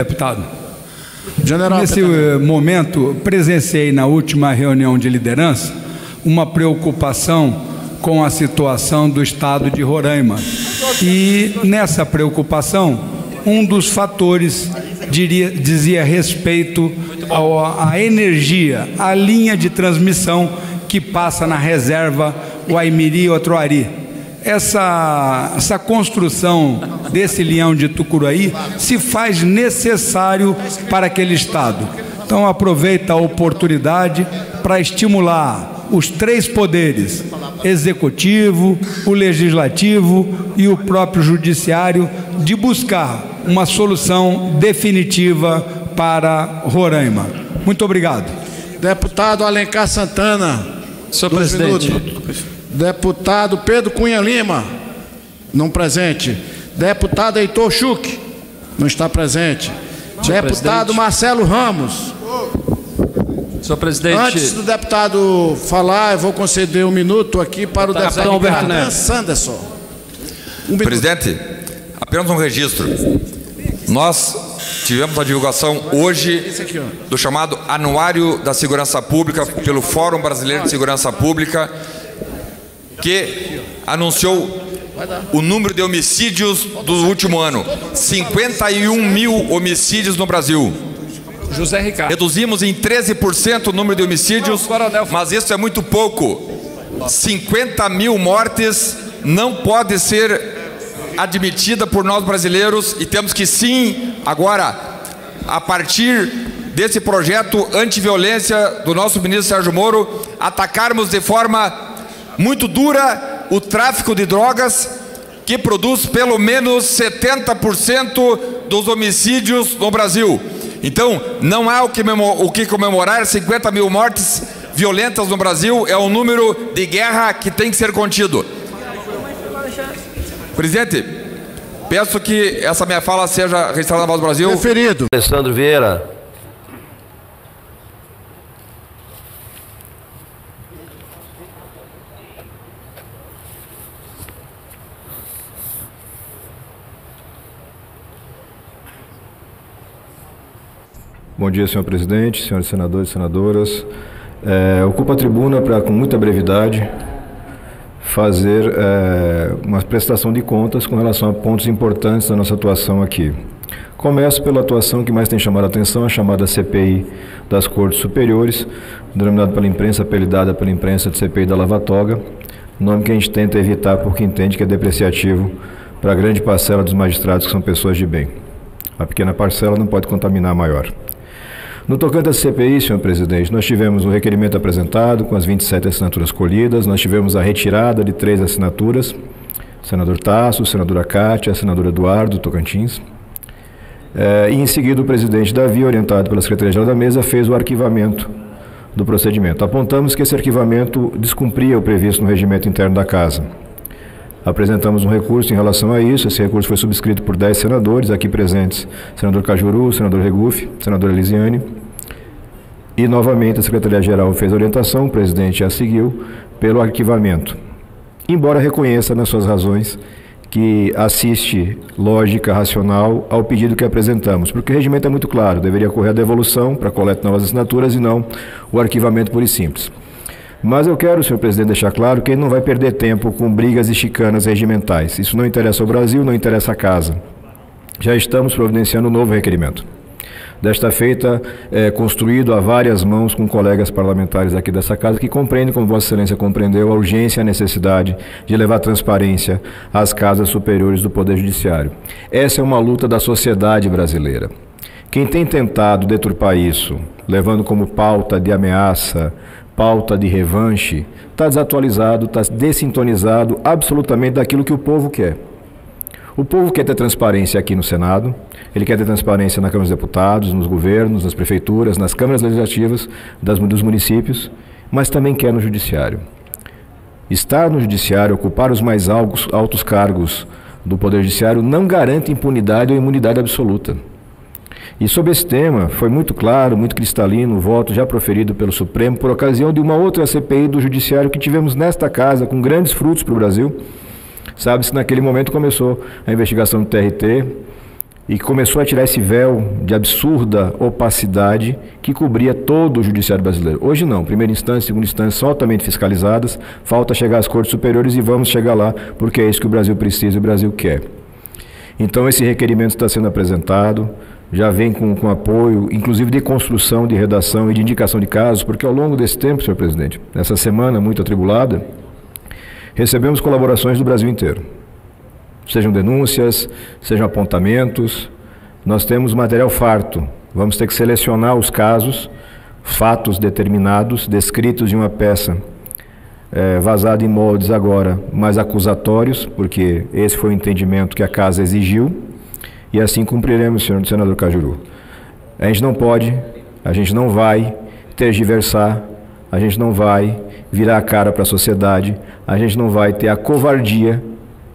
Deputado, General nesse momento, presenciei na última reunião de liderança uma preocupação com a situação do estado de Roraima. E nessa preocupação, um dos fatores dizia respeito à energia, à linha de transmissão que passa na reserva Guaimiri-Otroari. Essa construção desse linhão de Tucuruí se faz necessário para aquele estado. Então aproveita a oportunidade para estimular os três poderes, executivo, o legislativo e o próprio judiciário, de buscar uma solução definitiva para Roraima. Muito obrigado. Deputado Alencar Santana. Senhor presidente. Deputado Pedro Cunha Lima, não presente. Deputado Heitor Schuch, não está presente. Deputado Marcelo Ramos. Senhor presidente. Antes do deputado falar, eu vou conceder um minuto aqui para o deputado Dan Sanderson. Presidente, apenas um registro. Nós tivemos a divulgação hoje do chamado Anuário da Segurança Pública pelo Fórum Brasileiro de Segurança Pública, que anunciou o número de homicídios do último ano. 51 mil homicídios no Brasil. José Ricardo. Reduzimos em 13% o número de homicídios, mas isso é muito pouco. 50 mil mortes não pode ser admitida por nós brasileiros, e temos que sim, agora, a partir desse projeto antiviolência do nosso ministro Sérgio Moro, atacarmos de forma muito dura o tráfico de drogas, que produz pelo menos 70% dos homicídios no Brasil. Então, não há o que comemorar. 50 mil mortes violentas no Brasil é um número de guerra que tem que ser contido. Presidente, peço que essa minha fala seja registrada na Voz do Brasil. Referido. Alessandro Vieira. Bom dia, senhor presidente, senhores senadores e senadoras. Ocupo a tribuna para, com muita brevidade, fazer uma prestação de contas com relação a pontos importantes da nossa atuação aqui. Começo pela atuação que mais tem chamado a atenção, a chamada CPI das Cortes Superiores, denominada pela imprensa, apelidada pela imprensa de CPI da Lava Toga, nome que a gente tenta evitar porque entende que é depreciativo para a grande parcela dos magistrados que são pessoas de bem. A pequena parcela não pode contaminar a maior. No tocante à CPI, senhor presidente, nós tivemos um requerimento apresentado com as 27 assinaturas colhidas, nós tivemos a retirada de 3 assinaturas, o senador Tasso, a senadora Cátia, a senadora Eduardo, Tocantins, e em seguida o presidente Davi, orientado pela Secretaria-Geral da Mesa, fez o arquivamento do procedimento. Apontamos que esse arquivamento descumpria o previsto no regimento interno da Casa. Apresentamos um recurso em relação a isso. Esse recurso foi subscrito por 10 senadores aqui presentes, senador Cajuru, senador Regufe, senadora Elisiane, e novamente a Secretaria-Geral fez a orientação, o presidente a seguiu pelo arquivamento, embora reconheça nas suas razões que assiste lógica racional ao pedido que apresentamos, porque o regimento é muito claro, deveria ocorrer a devolução para coleta de novas assinaturas e não o arquivamento puro e simples. Mas eu quero, senhor presidente, deixar claro que ele não vai perder tempo com brigas e chicanas regimentais. Isso não interessa ao Brasil, não interessa à Casa. Já estamos providenciando um novo requerimento. Desta feita, construído a várias mãos com colegas parlamentares aqui dessa Casa, que compreendem, como Vossa Excelência compreendeu, a urgência e a necessidade de levar transparência às casas superiores do Poder Judiciário. Essa é uma luta da sociedade brasileira. Quem tem tentado deturpar isso, levando como pauta de ameaça, pauta de revanche, está desatualizado, está dessintonizado absolutamente daquilo que o povo quer. O povo quer ter transparência aqui no Senado, ele quer ter transparência na Câmara dos Deputados, nos governos, nas prefeituras, nas câmaras legislativas dos municípios, mas também quer no Judiciário. Estar no Judiciário, ocupar os mais altos cargos do Poder Judiciário não garante impunidade ou imunidade absoluta. E sobre esse tema, foi muito claro, muito cristalino o voto já proferido pelo Supremo por ocasião de uma outra CPI do Judiciário que tivemos nesta Casa, com grandes frutos para o Brasil. Sabe-se que naquele momento começou a investigação do TRT, e começou a tirar esse véu de absurda opacidade que cobria todo o judiciário brasileiro. Hoje não, primeira instância e segunda instância são altamente fiscalizadas, falta chegar às cortes superiores e vamos chegar lá, porque é isso que o Brasil precisa e o Brasil quer. Então esse requerimento está sendo apresentado, já vem com apoio, inclusive de construção, de redação e de indicação de casos, porque ao longo desse tempo, senhor presidente, nessa semana muito atribulada, recebemos colaborações do Brasil inteiro. Sejam denúncias, sejam apontamentos, nós temos material farto. Vamos ter que selecionar os casos, fatos determinados, descritos em uma peça vazada em moldes agora, mais acusatórios, porque esse foi o entendimento que a Casa exigiu, e assim cumpriremos, senhor senador Cajuru. A gente não pode, a gente não vai tergiversar, a gente não vai virar a cara para a sociedade, a gente não vai ter a covardia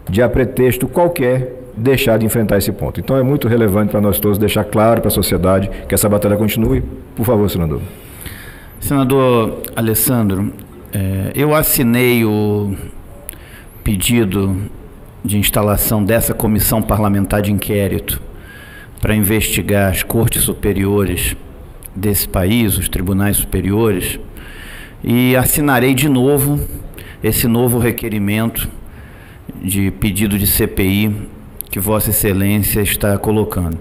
de, a pretexto qualquer, deixar de enfrentar esse ponto. Então é muito relevante para nós todos deixar claro para a sociedade que essa batalha continue. Por favor, senador. Senador Alessandro, eu assinei o pedido de instalação dessa comissão parlamentar de inquérito para investigar as cortes superiores desse país, os tribunais superiores, e assinarei de novo esse novo requerimento de pedido de CPI que Vossa Excelência está colocando.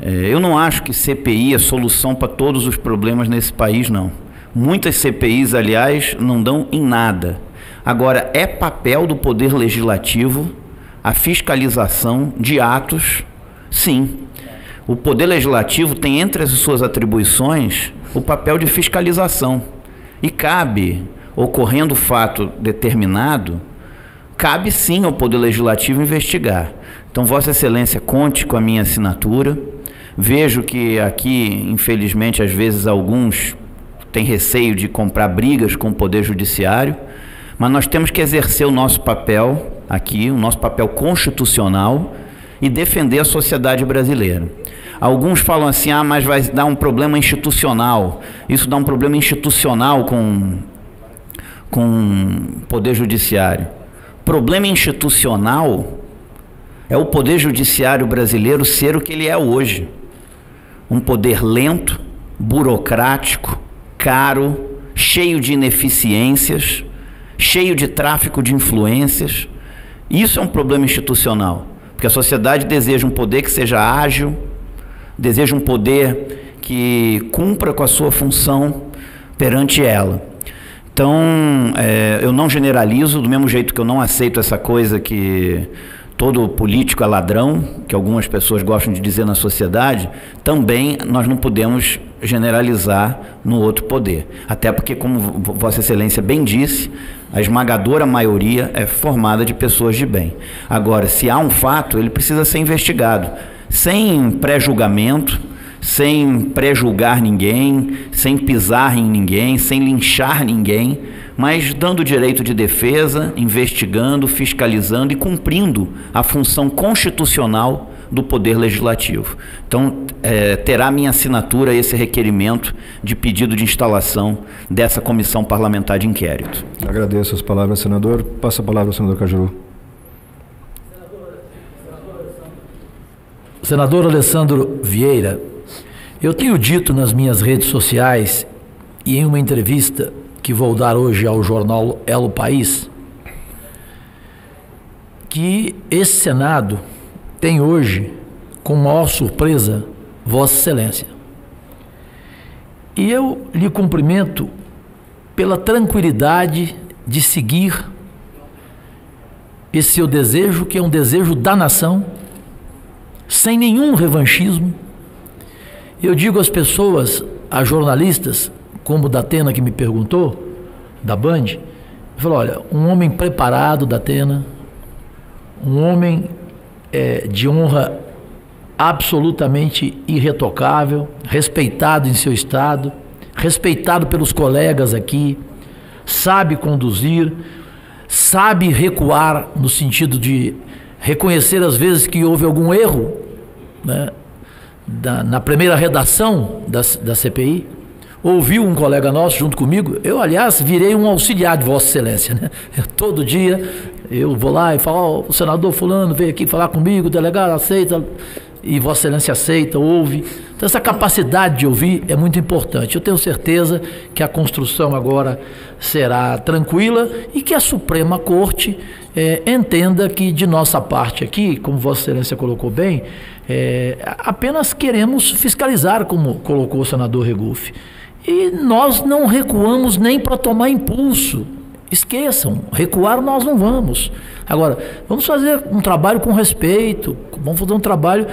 Eu não acho que CPI é solução para todos os problemas nesse país, não. Muitas CPIs, aliás, não dão em nada. Agora, é papel do Poder Legislativo a fiscalização de atos, sim. O Poder Legislativo tem entre as suas atribuições o papel de fiscalização. E cabe, ocorrendo fato determinado, cabe sim ao Poder Legislativo investigar. Então, Vossa Excelência, conte com a minha assinatura. Vejo que aqui, infelizmente, às vezes alguns têm receio de comprar brigas com o Poder Judiciário, mas nós temos que exercer o nosso papel aqui, o nosso papel constitucional, e defender a sociedade brasileira. Alguns falam assim, mas vai dar um problema institucional. Isso dá um problema institucional com o Poder Judiciário. Problema institucional é o Poder Judiciário brasileiro ser o que ele é hoje. Um poder lento, burocrático, caro, cheio de ineficiências, cheio de tráfico de influências. Isso é um problema institucional, porque a sociedade deseja um poder que seja ágil, deseja um poder que cumpra com a sua função perante ela. Então, eu não generalizo, do mesmo jeito que eu não aceito essa coisa que todo político é ladrão, que algumas pessoas gostam de dizer na sociedade, também nós não podemos generalizar no outro poder. Até porque, como Vossa Excelência bem disse, a esmagadora maioria é formada de pessoas de bem. Agora, se há um fato, ele precisa ser investigado, sem pré-julgamento, sem pré-julgar ninguém, sem pisar em ninguém, sem linchar ninguém, mas dando direito de defesa, investigando, fiscalizando e cumprindo a função constitucional do Poder Legislativo. Então, terá minha assinatura esse requerimento de pedido de instalação dessa comissão parlamentar de inquérito. Agradeço as palavras, senador. Passa a palavra ao senador Cajuru. Senador Alessandro Vieira, eu tenho dito nas minhas redes sociais e em uma entrevista que vou dar hoje ao jornal El País, que esse Senado tem hoje, com maior surpresa, Vossa Excelência. E eu lhe cumprimento pela tranquilidade de seguir esse seu desejo, que é um desejo da nação, sem nenhum revanchismo. Eu digo às pessoas, a jornalistas, como o Datena que me perguntou, da Band, eu falo, olha, um homem preparado, Datena, um homem de honra absolutamente irretocável, respeitado em seu estado, respeitado pelos colegas aqui, sabe conduzir, sabe recuar no sentido de reconhecer às vezes que houve algum erro, né, na primeira redação da CPI. Ouviu um colega nosso junto comigo, eu aliás virei um auxiliar de Vossa Excelência, né? Todo dia eu vou lá e falo, o senador fulano veio aqui falar comigo, o delegado aceita, e Vossa Excelência aceita, ouve. Então essa capacidade de ouvir é muito importante. Eu tenho certeza que a construção agora será tranquila e que a Suprema Corte entenda que de nossa parte aqui, como Vossa Excelência colocou bem, apenas queremos fiscalizar, como colocou o senador Regufe. E nós não recuamos nem para tomar impulso. Esqueçam, recuar nós não vamos. Agora, vamos fazer um trabalho com respeito, vamos fazer um trabalho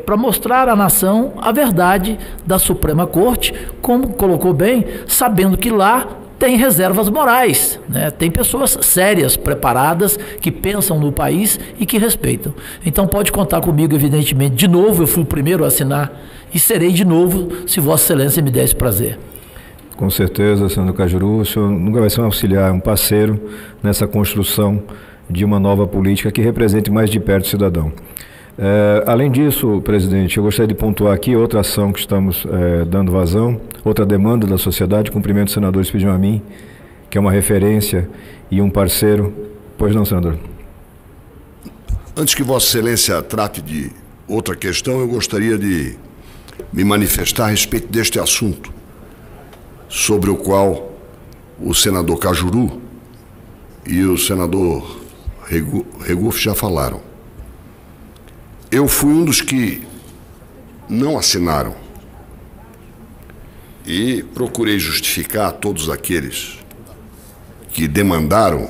para mostrar à nação a verdade da Suprema Corte, como colocou bem, sabendo que lá tem reservas morais, né? Tem pessoas sérias, preparadas, que pensam no país e que respeitam. Então pode contar comigo, evidentemente. De novo, eu fui o primeiro a assinar e serei de novo, se Vossa Excelência me der esse prazer. Com certeza, senador Cajuru, o senhor nunca vai ser um auxiliar, um parceiro nessa construção de uma nova política que represente mais de perto o cidadão. Além disso, presidente, eu gostaria de pontuar aqui outra ação que estamos dando vazão, outra demanda da sociedade, cumprimento o senador Espírito a mim, que é uma referência e um parceiro. Pois não, senador? Antes que Vossa Excelência trate de outra questão, eu gostaria de me manifestar a respeito deste assunto, sobre o qual o senador Cajuru e o senador Regufe já falaram. Eu fui um dos que não assinaram e procurei justificar a todos aqueles que demandaram,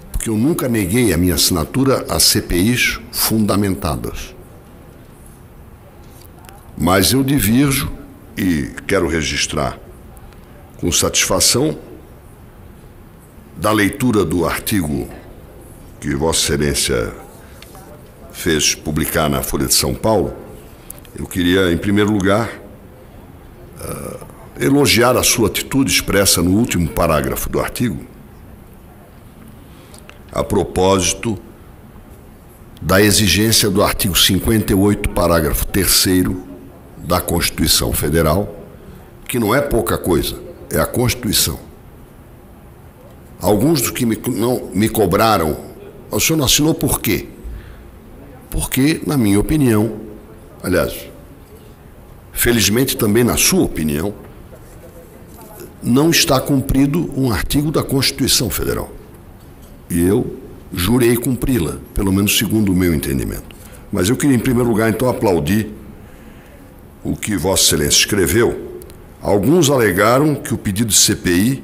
porque eu nunca neguei a minha assinatura a CPIs fundamentadas. Mas eu divirjo e quero registrar com satisfação da leitura do artigo que Vossa Excelência fez publicar na Folha de São Paulo. Eu queria, em primeiro lugar, elogiar a sua atitude expressa no último parágrafo do artigo, a propósito da exigência do artigo 58, parágrafo 3º da Constituição Federal, que não é pouca coisa, é a Constituição. Alguns dos que me cobraram, o senhor não assinou por quê? Porque, na minha opinião, aliás, felizmente também na sua opinião, não está cumprido um artigo da Constituição Federal. E eu jurei cumpri-la, pelo menos segundo o meu entendimento. Mas eu queria, em primeiro lugar, então, aplaudir o que Vossa Excelência escreveu. Alguns alegaram que o pedido de CPI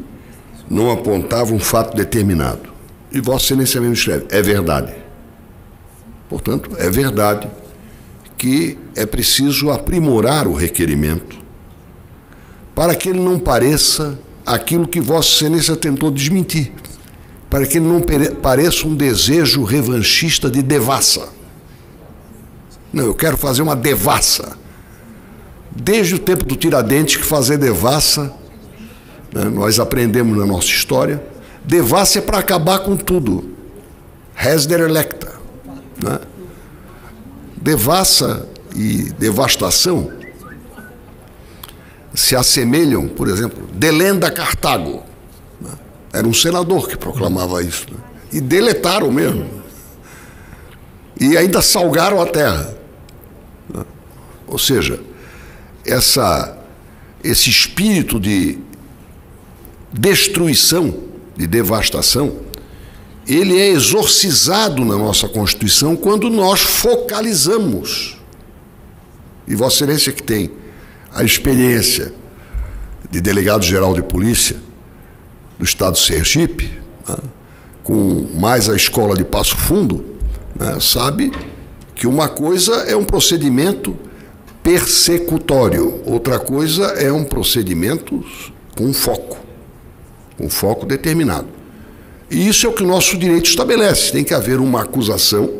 não apontava um fato determinado. E Vossa Excelência mesmo escreve, é verdade. Portanto, é verdade que é preciso aprimorar o requerimento para que ele não pareça aquilo que Vossa Excelência tentou desmentir, para que ele não pareça um desejo revanchista de devassa. Não, eu quero fazer uma devassa. Desde o tempo do Tiradentes que fazer devassa, né, nós aprendemos na nossa história, devassa é para acabar com tudo. Res der electa. Né? Devassa e devastação se assemelham, por exemplo, delenda Cartago. Né? Era um senador que proclamava isso. Né? E deletaram mesmo. E ainda salgaram a terra. Né? Ou seja, esse espírito de destruição, de devastação, ele é exorcizado na nossa Constituição quando nós focalizamos. E Vossa Excelência, que tem a experiência de delegado-geral de polícia do estado de Sergipe, né, com mais a escola de Passo Fundo, né, sabe que uma coisa é um procedimento persecutório, outra coisa é um procedimento com foco determinado. E isso é o que o nosso direito estabelece. Tem que haver uma acusação,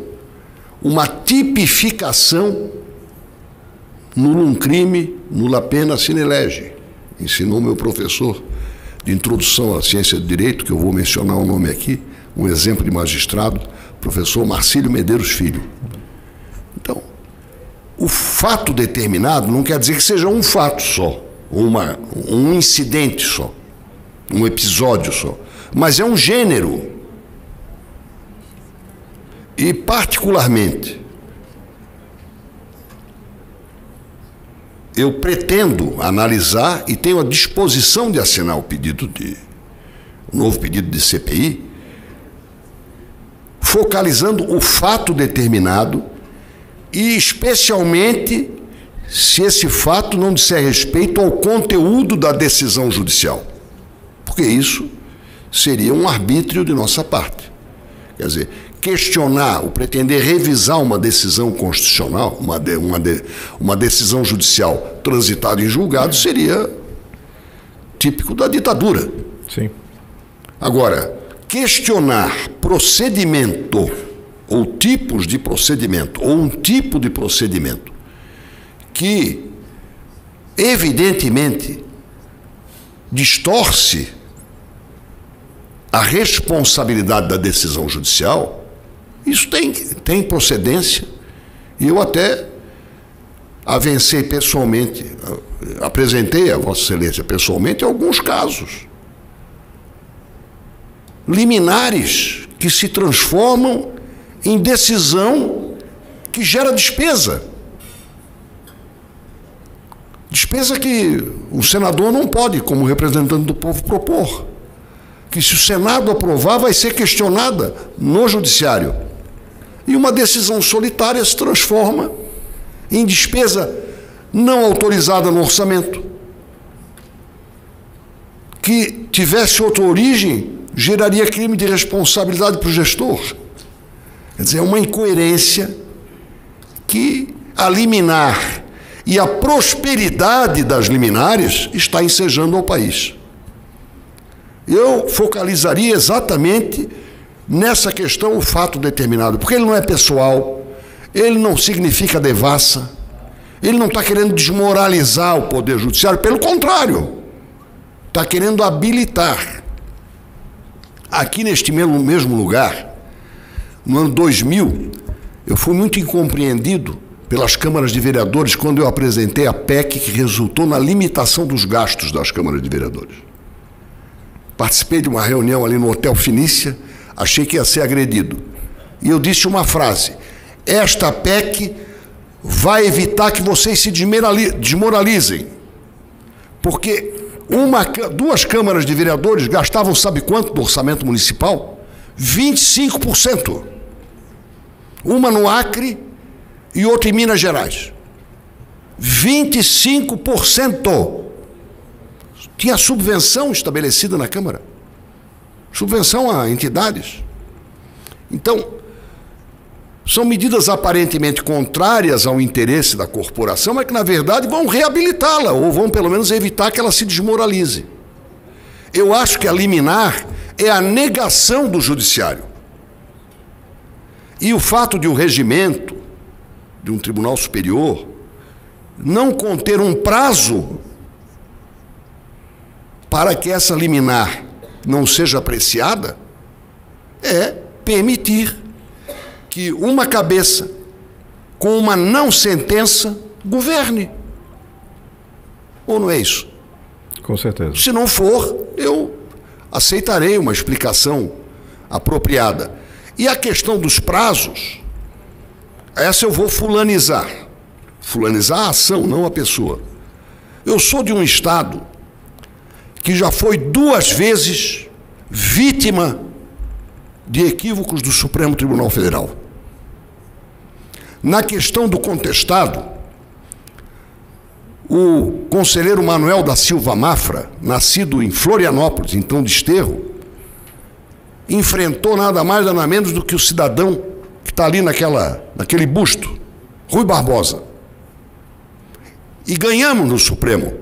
uma tipificação, nullum crime, nulla pena sine lege. Ensinou meu professor de introdução à ciência do direito, que eu vou mencionar o nome aqui, um exemplo de magistrado, professor Marcílio Medeiros Filho. Então, o fato determinado não quer dizer que seja um fato só, um incidente só, um episódio só, mas é um gênero. E, particularmente, eu pretendo analisar e tenho a disposição de assinar o novo pedido de CPI, focalizando o fato determinado e especialmente se esse fato não disser respeito ao conteúdo da decisão judicial, porque isso seria um arbítrio de nossa parte. Quer dizer, questionar ou pretender revisar uma decisão constitucional, uma decisão judicial transitada em julgado, seria típico da ditadura. Sim. Agora, questionar procedimento ou tipos de procedimento, ou um tipo de procedimento que evidentemente distorce a responsabilidade da decisão judicial, isso tem procedência, e eu até avencei pessoalmente, apresentei a Vossa Excelência pessoalmente alguns casos. Liminares que se transformam em decisão que gera despesa. Despesa que o senador não pode, como representante do povo, propor. Que se o Senado aprovar, vai ser questionada no Judiciário. E uma decisão solitária se transforma em despesa não autorizada no orçamento. Que tivesse outra origem, geraria crime de responsabilidade para o gestor. Quer dizer, é uma incoerência que a liminar e a prosperidade das liminares está ensejando ao país. Eu focalizaria exatamente nessa questão o fato determinado, porque ele não é pessoal, ele não significa devassa, ele não está querendo desmoralizar o Poder Judiciário, pelo contrário, está querendo habilitar. Aqui neste mesmo lugar, no ano 2000, eu fui muito incompreendido pelas câmaras de vereadores quando eu apresentei a PEC que resultou na limitação dos gastos das câmaras de vereadores. Participei de uma reunião ali no Hotel Finícia, achei que ia ser agredido. E eu disse uma frase: esta PEC vai evitar que vocês se desmoralizem. Porque duas câmaras de vereadores gastavam, sabe quanto do orçamento municipal? 25%. Uma no Acre e outra em Minas Gerais. 25%. Tinha subvenção estabelecida na Câmara. Subvenção a entidades. Então, são medidas aparentemente contrárias ao interesse da corporação, mas que, na verdade, vão reabilitá-la, ou vão, pelo menos, evitar que ela se desmoralize. Eu acho que a liminar é a negação do judiciário. E o fato de um regimento, de um tribunal superior, não conter um prazo para que essa liminar não seja apreciada, é permitir que uma cabeça com uma não sentença governe. Ou não é isso? Com certeza. Se não for, eu aceitarei uma explicação apropriada. E a questão dos prazos, essa eu vou fulanizar. Fulanizar a ação, não a pessoa. Eu sou de um estado que já foi 2 vezes vítima de equívocos do Supremo Tribunal Federal. Na questão do contestado, o conselheiro Manuel da Silva Mafra, nascido em Florianópolis, então Desterro, enfrentou nada mais nada menos do que o cidadão que está ali naquele busto, Rui Barbosa. E ganhamos no Supremo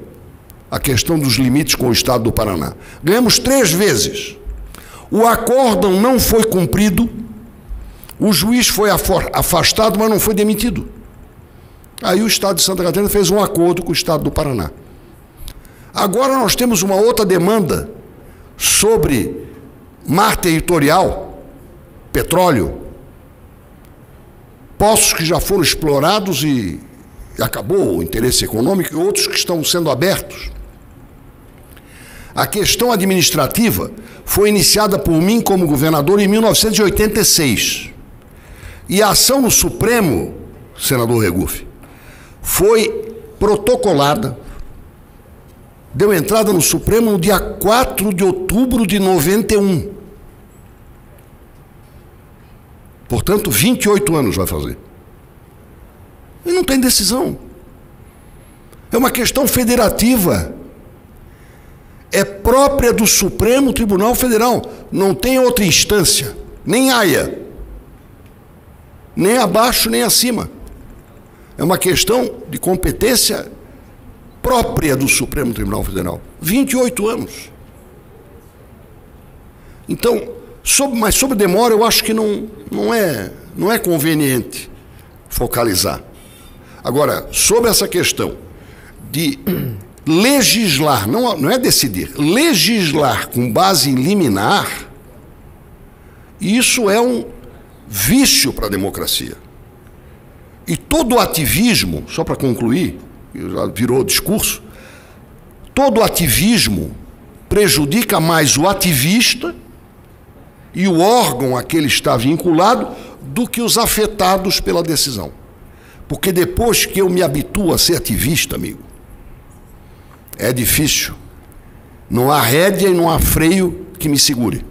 a questão dos limites com o Estado do Paraná. Ganhamos 3 vezes. O acórdão não foi cumprido, o juiz foi afastado, mas não foi demitido. Aí o Estado de Santa Catarina fez um acordo com o Estado do Paraná. Agora nós temos uma outra demanda sobre mar territorial, petróleo, poços que já foram explorados e acabou o interesse econômico, e outros que estão sendo abertos. A questão administrativa foi iniciada por mim como governador em 1986. E a ação no Supremo, senador Regufe, foi protocolada, deu entrada no Supremo no dia 4 de outubro de 91. Portanto, 28 anos vai fazer. E não tem decisão. É uma questão federativa. É própria do Supremo Tribunal Federal. Não tem outra instância. Nem AIA. Nem abaixo, nem acima. É uma questão de competência própria do Supremo Tribunal Federal. 28 anos. Então, mas sobre demora, eu acho que não é conveniente focalizar. Agora, sobre essa questão de legislar, não é decidir, legislar com base em liminar, isso é um vício para a democracia. E todo ativismo, só para concluir, já virou discurso, todo ativismo prejudica mais o ativista e o órgão a que ele está vinculado do que os afetados pela decisão. Porque depois que eu me habituo a ser ativista, amigo, é difícil. Não há rédea e não há freio que me segure.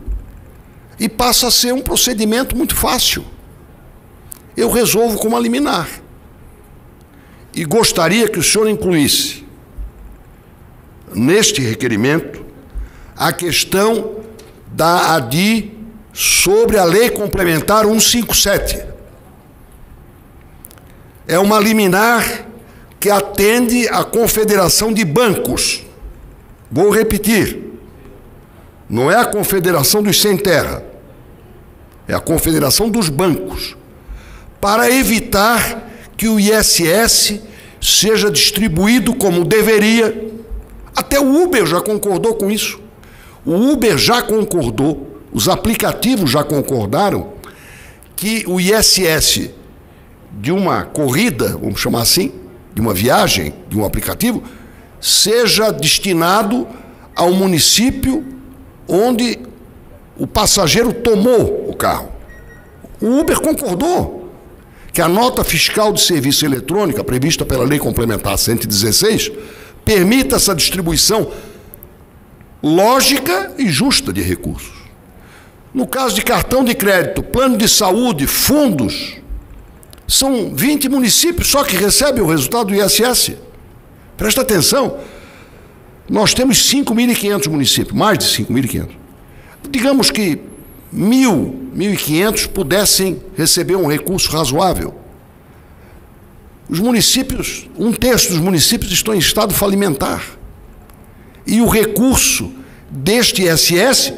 E passa a ser um procedimento muito fácil. Eu resolvo com uma liminar. E gostaria que o senhor incluísse neste requerimento a questão da ADI sobre a Lei Complementar 157. É uma liminar que atende à Confederação de Bancos. Vou repetir. Não é a Confederação dos Sem Terra. É a Confederação dos Bancos. Para evitar que o ISS seja distribuído como deveria. Até o Uber já concordou com isso. O Uber já concordou, os aplicativos já concordaram que o ISS de uma corrida, vamos chamar assim, de uma viagem, de um aplicativo, seja destinado ao município onde o passageiro tomou o carro. O Uber concordou que a nota fiscal de serviço eletrônica, prevista pela Lei Complementar 116, permita essa distribuição lógica e justa de recursos. No caso de cartão de crédito, plano de saúde, fundos, são 20 municípios só que recebem o resultado do ISS. Presta atenção, nós temos 5.500 municípios, mais de 5.500. Digamos que 1.500 pudessem receber um recurso razoável. Os municípios, 1/3 dos municípios estão em estado falimentar. E o recurso deste ISS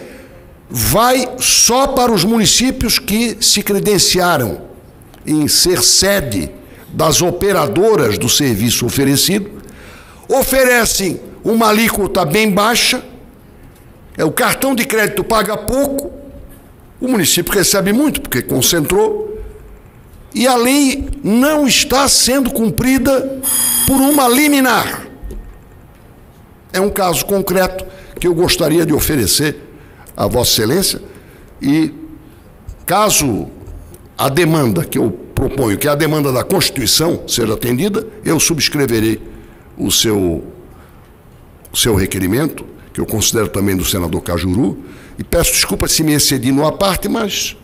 vai só para os municípios que se credenciaram em ser sede das operadoras do serviço oferecido, oferecem uma alíquota bem baixa, o cartão de crédito paga pouco, o município recebe muito, porque concentrou, e a lei não está sendo cumprida por uma liminar. É um caso concreto que eu gostaria de oferecer a Vossa Excelência, e caso a demanda que eu proponho, que é a demanda da Constituição, seja atendida, eu subscreverei o seu requerimento, que eu considero também do senador Cajuru, e peço desculpa se me excedi numa parte, mas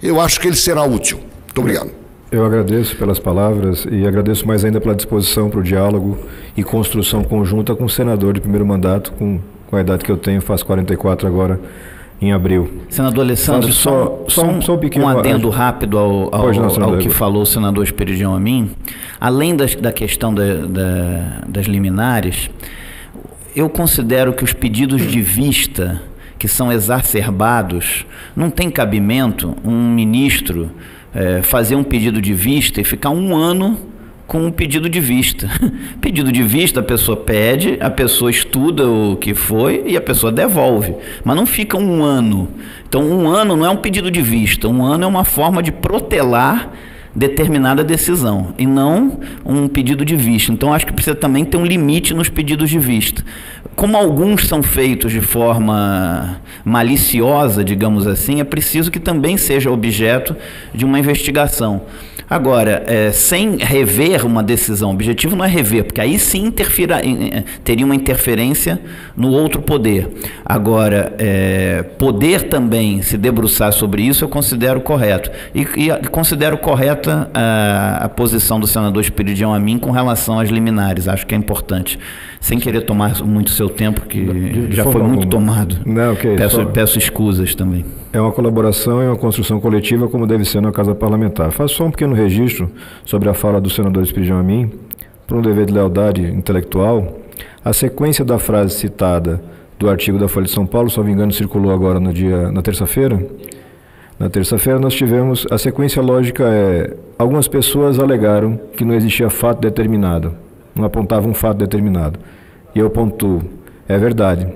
eu acho que ele será útil. Muito obrigado. Eu agradeço pelas palavras e agradeço mais ainda pela disposição para o diálogo e construção conjunta com o senador de primeiro mandato, com a idade que eu tenho, faço 44 agora, em abril. Senador Alessandro, só um adendo rápido ao que falou o senador Esperidião Amin. Além da questão das liminares, eu considero que os pedidos de vista que são exacerbados, não tem cabimento um ministro fazer um pedido de vista e ficar um ano com um pedido de vista. Pedido de vista, a pessoa pede, a pessoa estuda o que foi e a pessoa devolve, mas não fica um ano. Então um ano não é um pedido de vista, um ano é uma forma de protelar determinada decisão e não um pedido de vista. Então, acho que precisa também ter um limite nos pedidos de vista. Como alguns são feitos de forma maliciosa, digamos assim, é preciso que também seja objeto de uma investigação. Agora, sem rever uma decisão, o objetivo não é rever, porque aí sim teria uma interferência no outro poder. Agora, poder também se debruçar sobre isso, eu considero correto. E considero correta a posição do senador Esperidião Amin com relação às liminares. Acho que é importante. Sem querer tomar muito seu tempo, que já foi muito tomado. Não, okay, peço escusas também. É uma colaboração e uma construção coletiva, como deve ser na Casa Parlamentar. Faço só um pequeno registro sobre a fala do senador Esperidião Amin, por um dever de lealdade intelectual. A sequência da frase citada do artigo da Folha de São Paulo, se não me engano, circulou agora na terça-feira. Na terça-feira nós tivemos, a sequência lógica algumas pessoas alegaram que não existia fato determinado, não apontavam um fato determinado. E eu pontuo, é verdade.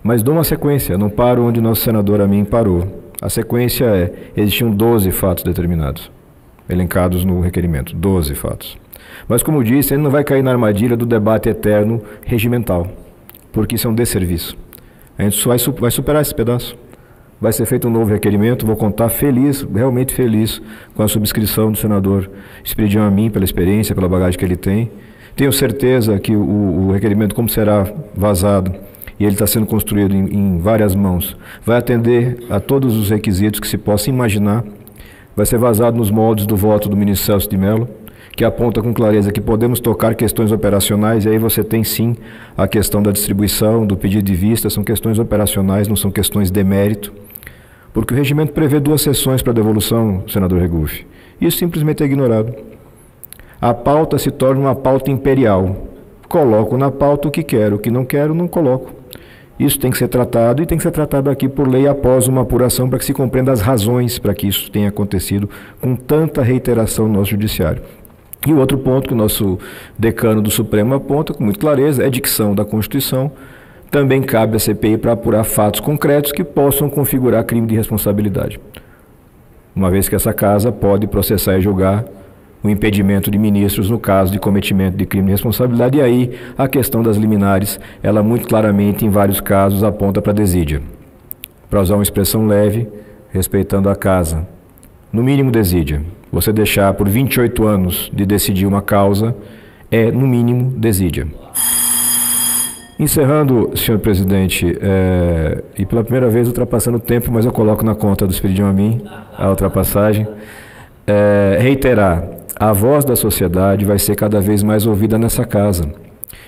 Mas dou uma sequência, não paro onde nosso senador Amin parou. A sequência existiam 12 fatos determinados, elencados no requerimento, 12 fatos. Mas como disse, ele não vai cair na armadilha do debate eterno regimental, porque isso é um desserviço. A gente vai superar esse pedaço. Vai ser feito um novo requerimento, vou contar feliz, realmente feliz, com a subscrição do senador Esperidião Amin, pela experiência, pela bagagem que ele tem. Tenho certeza que o requerimento, como será vazado, e ele está sendo construído em várias mãos, vai atender a todos os requisitos que se possa imaginar. Vai ser vazado nos moldes do voto do ministro Celso de Mello, que aponta com clareza que podemos tocar questões operacionais, e aí você tem sim a questão da distribuição, do pedido de vista, são questões operacionais, não são questões de mérito, porque o regimento prevê 2 sessões para devolução, senador Regufe. Isso simplesmente é ignorado. A pauta se torna uma pauta imperial. Coloco na pauta o que quero, o que não quero, não coloco. Isso tem que ser tratado, e tem que ser tratado aqui por lei após uma apuração, para que se compreenda as razões para que isso tenha acontecido com tanta reiteração no nosso judiciário. E o outro ponto que o nosso decano do Supremo aponta com muita clareza é a dicção da Constituição. Também cabe à CPI para apurar fatos concretos que possam configurar crime de responsabilidade. Uma vez que essa casa pode processar e julgar o impedimento de ministros no caso de cometimento de crime de responsabilidade, e aí a questão das liminares, ela muito claramente, em vários casos, aponta para a desídia. Para usar uma expressão leve, respeitando a casa, no mínimo desídia. Você deixar por 28 anos de decidir uma causa é, no mínimo, desídia. Encerrando, senhor presidente, e pela primeira vez ultrapassando o tempo, mas eu coloco na conta do Esperidião Amin a ultrapassagem, reiterar, a voz da sociedade vai ser cada vez mais ouvida nessa casa,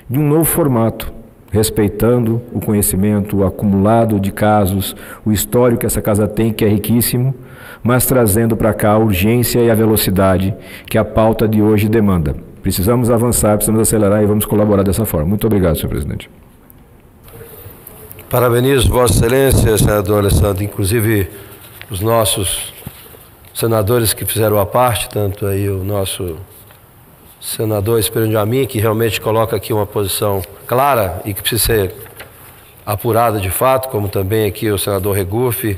de um novo formato, respeitando o conhecimento, o acumulado de casos, o histórico que essa casa tem, que é riquíssimo, mas trazendo para cá a urgência e a velocidade que a pauta de hoje demanda. Precisamos avançar, precisamos acelerar e vamos colaborar dessa forma. Muito obrigado, senhor presidente. Parabenizo Vossa Excelência, senador Alessandro, inclusive os nossos senadores que fizeram a parte, tanto aí o nosso senador Esperidião Amin, que realmente coloca aqui uma posição clara e que precisa ser apurada de fato, como também aqui o senador Regufe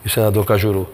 e o senador Cajuru.